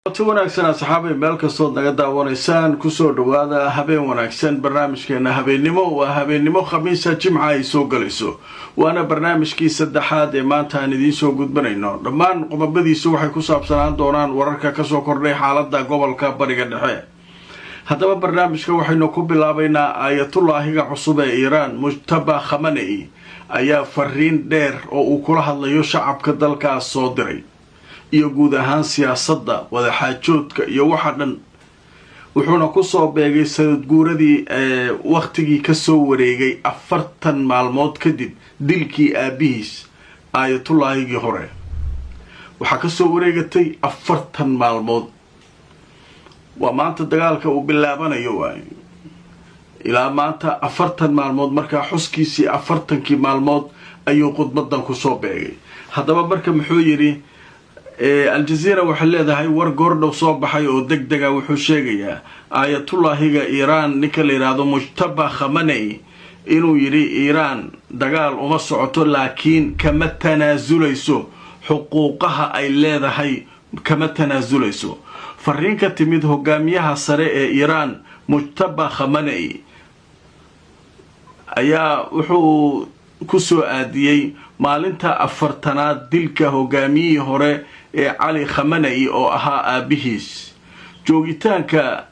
wanaagsan asxaabay meel kastoo naga daawanaysaan kusoo dhawaada habeen wanaagsan barnaamijkeena habeennimo waa habeennimo khamiisa jimca ay soo galayso waana barnaamijkii saddexaad ee maanta aan idiin soo gudbanayno dhammaan qodobadiisu waxay ku saabsanaan doonaan wararka kasoo kordhay xaaladda gobolka bariga dhexe haddaba barnaamijka waxaynu ku bilaabaynaa aayatullaahiga cusub ee iiraan mujtaba khamenei ayaa fariin dheer oo uu kula hadlayo shacabka dalkaas soo diray iyo guud ahaan siyaasadda wadaxaajoodka iyo waxa dhan wuxuuna kusoo beegay sanad guuradii waqtigii kasoo wareegay 40 maalmood kadib dilkii aabihiis aayatullaahigii hore waxaa kasoo wareegatay 40 maalmood waa maanta dagaalka uu bilaabanayo waay ilaa maanta 40 maalmood markaa xuskiisii 40kii maalmood ayuu khudbadan kusoo beegay haddaba marka muxuu yidhi الجزيرة وحليها هاي ورقورد وصوب حي ودقدقة وحشيقية آية الله هي إيران نكال إرادو مجتبى خمنئي إنو يري إيران دقال ومصعطو لكن كما تنازليسو حقوقها أي ليذا هاي كما تنازليسو فرين كتميد هقاميها سريع إيران مجتبى خمنئي أيا وحو كسو آديي maalinta afartanaad dilka hogaamiyihii hore ee cali khamenei oo ahaa aabihiis joogitaanka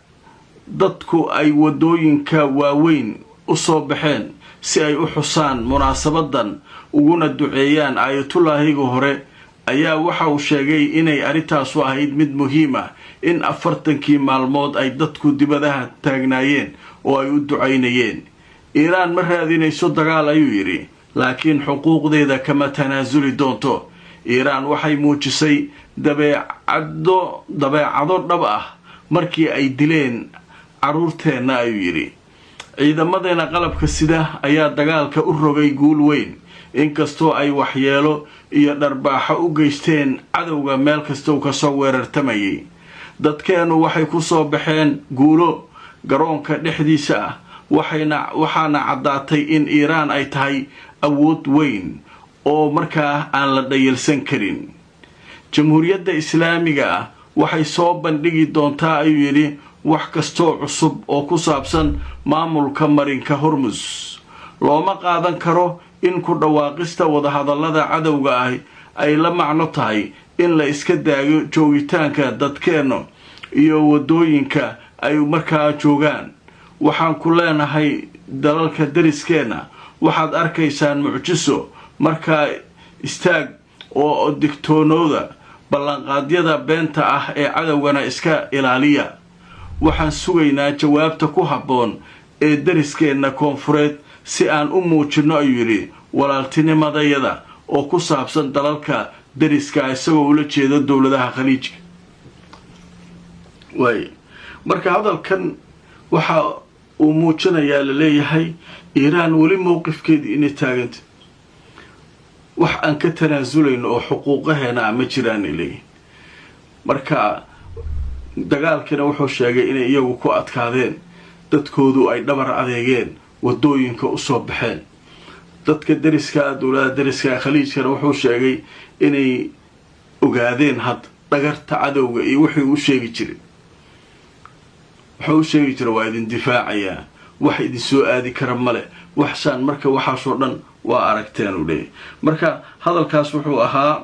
dadku ay wadooyinka waaweyn u soo baxeen si ay u xusaan munaasabadan uguna duceeyaan aayatullaahiga hore ayaa waxa uu sheegay inay arintaasu ahayd mid muhiim ah in 40kii maalmood ay dadku dibadaha taagnaayeen oo ay u ducaynayeen iiraan ma raadinayso dagaal ayuu yidhi laakiin xuquuqdeeda kama tanaasuli doonto iiraan waxay muujisay dabeecado dhab ah markii ay dileen caruurteenna ayuu yidhi ciidamadeena qalabka sida ayaa dagaalka u rogay guul weyn inkastoo ay waxyeelo iyo dharbaaxo u geysteen cadowga meel kastoo kasoo weerartamayay dadkeenu waxay ku soo baxeen guulo garoonka dhexdiisa ah waxaana caddaatay in iiraan ay tahay awood weyn oo markaa aan la dhayalsan karin jamhuuriyadda islaamiga ah waxay soo bandhigi doontaa ayuu yidhi wax kastoo cusub oo ku saabsan maamulka marinka hormus looma qaadan karo in ku dhawaaqista wadahadallada cadowga ah ay la macno tahay in la iska daayo joogitaanka dadkeenna iyo wadooyinka ay markaa joogaan waxaan ku leenahay dalalka dariskeenna waxaad arkaysaan mucjiso markaa istaag oo digtoonooda ballanqaadyada beenta ah ee cadowgana iska ilaaliya waxaan sugaynaa jawaabta ku habboon ee dariskeenna koonfureed si aan u muujinno ayuu yidhi walaaltinimadayada oo ku saabsan dalalka dariska isagoo ula jeedo dowladaha khaliijka waay marka hadalkan waxa uu muujinayaa la leeyahay iiraan weli mowqifkeedii inay taaganta wax aan ka tanaazulayno oo xuquuqaheena ma jiraan ileeyihin marka dagaalkiina wuxuu sheegay inay iyagu ku adkaadeen dadkoodu ay dhabar adeegeen wadooyinka usoo baxeen dadka dariska dowladaha dariska khaliijkana wuxuu sheegay inay ogaadeen had dhagarta cadowga iyo wixii u sheegi jiray wuxuu u sheegi jiray waa idin difaacayaa wax idin soo aadi kara male waxsaan marka waxaasoo dhan waa aragteen u leeyahay marka hadalkaas wuxuu ahaa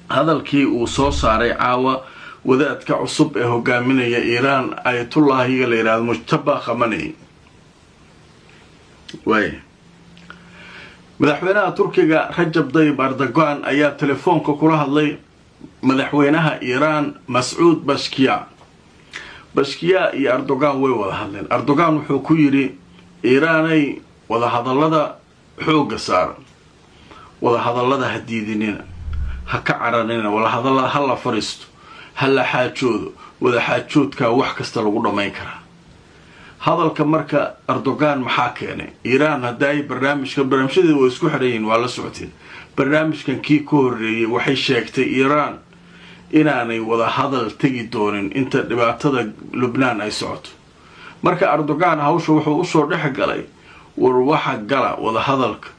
hadalkii uu soo saaray caawa wadaadka cusub ee hogaaminaya iiraan aayatullaahiga la yidhaahdo mujtaba khamenei waay madaxweynaha turkiga rajab tayyib erdogan ayaa telefoonka kula hadlay madaxweynaha iiraan mascuud bashkiya iyo erdogan way wada hadleen erdogan wuxuu ku yidhi iiraanay wadahadallada xoogga saara wadahadallada ha diidinina ha ka caranina wadahadallada ha la fariisto ha la xaajoodo wadaxaajoodkaa wax kasta lagu dhammayn karaa hadalka marka erdogan maxaa keenay iiraan haddaay barnaamijyadeeda way isku xidhayiin waa la socoteen barnaamijkan kii ka horreeyey waxay sheegtay iiraan inaanay wada hadal tegi doonin inta dhibaatada lubnaan ay socoto marka erdogan hawsha wuxuu usoo dhex galay war waxa gala wada hadalka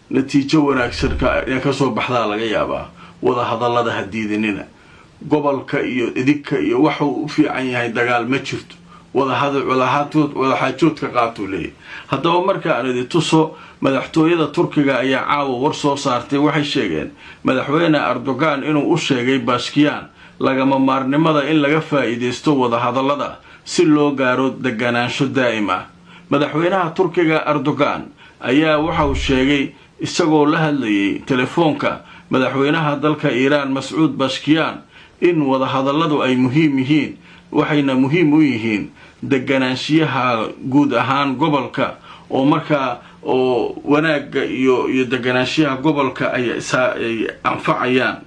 natiijo wanaagsan kasoo baxdaa laga yaabaa wada hadallada ha diidinina gobolka iyo idinka iyo waxuu u fiican yahay dagaal ma jirto wadaxaajoodka qaatuu leeyahay. haddaba marka aan idin tuso madaxtooyada turkiga ayaa caawa war soo saartay. waxay sheegeen madaxweyne Erdogan inuu u sheegay Pezeshkian lagama maarnimada in laga faa'iideysto wadahadallada si loo gaaro deganaansho daa'im ah. madaxweynaha turkiga Erdogan ayaa waxa uu sheegay isagoo la hadlayay telefoonka madaxweynaha dalka Iiraan Mas'uud Pezeshkian in wadahadalladu ay muhiim yihiin, waxayna muhiim u yihiin deganaanshiyaha guud ahaan gobolka oo markaa oo wanaaga iyo deganaanshiyaha gobolka ay anfacayaan.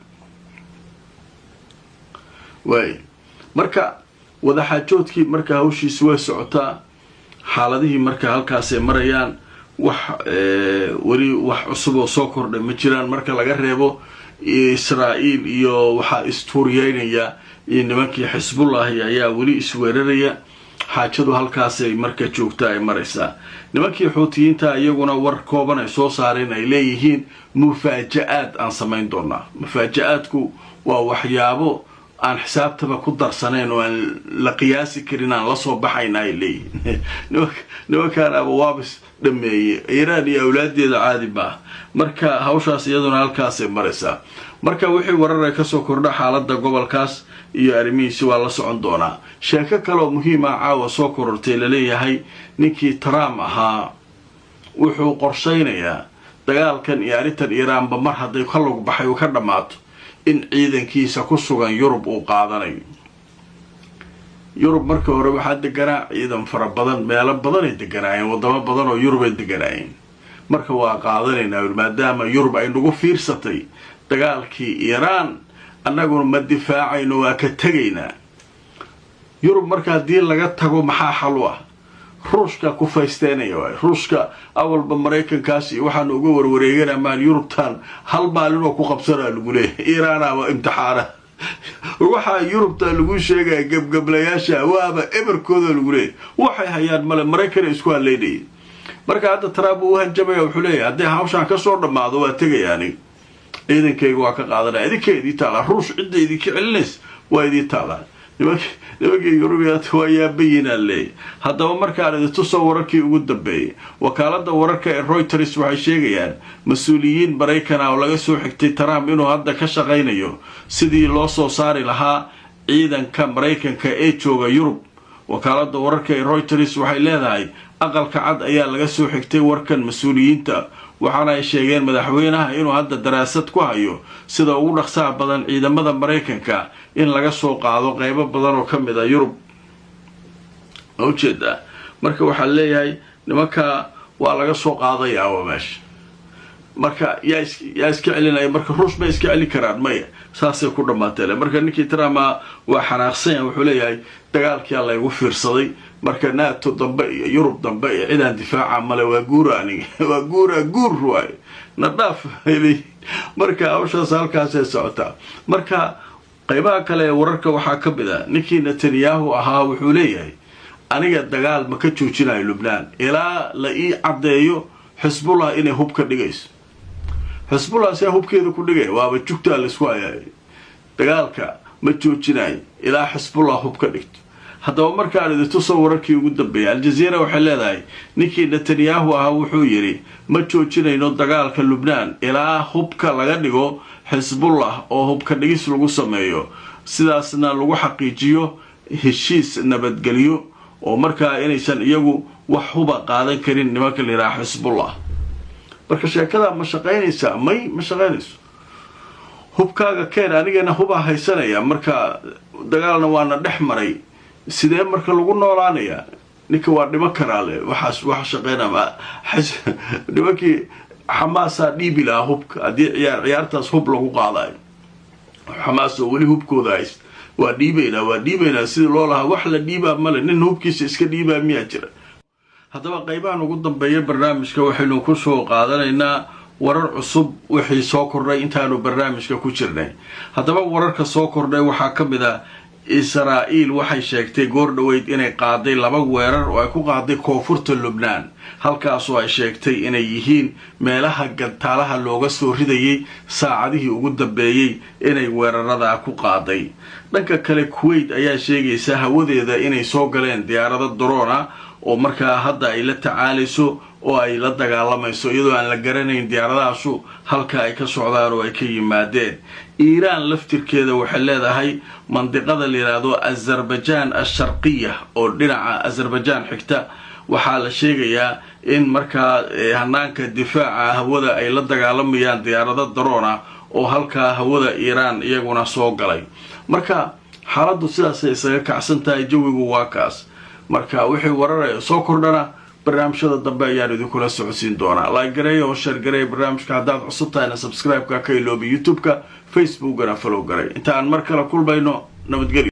marka wadaxaajoodkii marka hawshiisi way socotaa, xaaladihii marka halkaas ay marayaan. weli wax cusub oo soo kordhay ma jiraan marka laga reebo Israa'iil iyo waxa istuuriyeynaya nimankii Xisbullah ayaa weli isweeraraya. xaajadu halkaas ay marka joogtaa ay maraysaa. nimankii xuutiyiinta iyaguna war kooban ay soo saareen ay leeyihiin mufaaja'aad aan samayn doonaa. mufaaja'aadku waa waxyaabo aan xisaabtaba ku darsanayn oo aan la qiyaasi karin, aan la soo baxayna ay leeyihiin. nimankaan abawaabis dhameeyey Iiraan iyo awlaadeeda caadi baa. marka hawshaas iyaduna halkaas ay maraysaa. marka wixii warar ka soo kordha xaaladda gobolkaas iyo arrimihiisa waa la socon doonaa. sheeko kale oo muhiim ah caawa soo korortay la leeyahay ninkii Trump ahaa wuxuu qorsheynayaa dagaalkan iyo arrintan Iiraanba mar hadday ka lug baxay oo ka dhamaato in ciidankiisa ku sugan Yurub uu qaadanayo. Yurub markii hore waxaa deganaa ciidan fara badan, meelo badan ay deganaayeen, wadamo badan oo Yurub ay deganaayeen. marka waa qaadanaynaa maadaama Yurub ay nagu fiirsatay dagaalkii Iiraan, annaguna ma difaacayno, waa ka tegaynaa. Yurub marka haddii laga tago maxaa xal u ah? ruushka ku faysteynaya waay. ruushka awalba Maraykankaas iyo waxaan uga warwareeganaa maal Yurubtan hal maalin oo ku qabsanaa lagu leeyahay. Iiraana waa imtixaana. waxaa Yurubta lagu sheegay gabgablayaasha waaba eberkooda lagu leeyahay. waxay hayaan male Maraykan isku haleynayeen. marka hadda Trump uu hanjabay wuxuu leeyahay haddii hawshan ka soo dhamaado waa tegayaani. ciidankayga waa ka qaadanaa. idinkeedii taala ruush cidda idinka celinays waa idin taala. nimankii Yurubiyaad waa yaabayinaan leeyahay. haddaba markaan idin tuso wararkii ugu dambeeyay, wakaaladda wararka ee Reuters waxay sheegayaan mas-uuliyiin Maraykan oo laga soo xigtay Trump inuu hadda ka shaqaynayo sidii loo soo saari lahaa ciidanka Maraykanka ee jooga Yurub. wakaaladda wararka ee Reuters waxay leedahay aqalka cad ayaa laga soo xigtay warkan mas-uuliyiinta, waxaana ay sheegeen madaxweynaha inuu hadda daraasad ku hayo sida ugu dhaqsaha badan ciidamada Maraykanka in laga soo qaado qaybo badan oo ka mid ah Yurub. ujeeda marka waxaa leeyahay nimanka waa laga soo qaadayaa waa meesha. marka yaa iska celinaya. marka ruush ma iska celin karaan maya, saasay ku dhamaatay. marka ninkii Trump waa xanaaqsan, wuxuu leeyahay dagaalkii la igu fiirsaday. marka NATO dambe iyo Yurub dambe iyo cidaan difaaca male, waa guura aniga waa guur waay nadhaaf. marka hawshaas halkaas ay socotaa. marka qaybaha kale ee wararka waxaa ka mid ah ninkii Netanyahu ahaa wuxuu leeyahay aniga dagaal ma ka joojinayo Lubnaan ilaa la ii cadeeyo Xisbullah inay hub ka dhigayso. Xisbullah si hubkeeda ku dhigay waaba jugtaa la isku hayay. dagaalka ma joojinayo ilaa Xisbullah hub ka dhigto. haddaba markaan idin tuso wararkii ugu dambeeyay, Al Jazeera waxay leedahay ninkii Netanyahu ahaa wuxuu yiri ma joojinayno dagaalka Lubnaan ilaa hubka laga dhigo Xisbullah oo hubka dhigis lagu sameeyo, sidaasna lagu xaqiijiyo heshiis nabadgelyo oo markaa inaysan iyagu wax huba qaadan karin nimanka la yiraahdo Xisbullah. marka sheekada ma shaqaynaysaa? ma shaqaynayso. hubkaaga keen, anigana huba haysanaya. marka dagaalna waana dhex maray, sidee marka lagu noolaanaya? ninka waa dhimo karaale waxaas wax shaqeynaa. nimankii Xamaasa dhiibi lahaa hubka haddii ciyaartaas hub lagu qaadayo. Xamaas oo weli hubkooda haysta waa dhiibaynaa sidii loo lahaa. wax la dhiibaa male, nin hubkiisa iska dhiibaa miyaa jira? haddaba qaybahan ugu dambeeya barnaamijka waxaynu ku soo qaadanaynaa warar cusub wixii soo kordhay intaanu barnaamijka ku jirnay. haddaba wararka soo kordhay waxaa ka mid ah Israa'iil waxay sheegtay goor dhaweyd inay qaaday 2 weerar oo ay ku qaaday koonfurta Lubnaan halkaas oo ay sheegtay inay yihiin meelaha gantaalaha looga soo ridayay saacadihii ugu dambeeyay inay weerarada ku qaaday dhanka kale Kuwait ayaa sheegaysa hawadeeda inay soo galeen diyaarado drone oo markaa hadda ay la tacaalayso oo ay la dagaalamayso iyadoo aan la garanayn diyaaradahaas halka ay ka socdaan oo ay ka yimaadeen Iiraan laftirkeeda waxay leedahay mandiqada la yiraahdo Azerbaijan al-Sharqiyya oo dhinaca Azerbaijan xigta waxaa la sheegayaa in markaa hanaanka difaaca hawada ay la dagaalamayaan diyaarado drone oo halka hawada Iiraan iyaguna soo galay marka xaaladdu sidaas ay isaga kacsan tahay jawigu waa kaas marka wixii warar soo kordhana barnaamijyada dambe ayaan idinkula socodsiin doonaa like gareeyo oo share gareeyo barnaamijka haddaad cusub tahayna subscribe ka iloobi YouTube-ka Facebook-gana follow gareey inta aan mar kale kulmayno nabadgelyo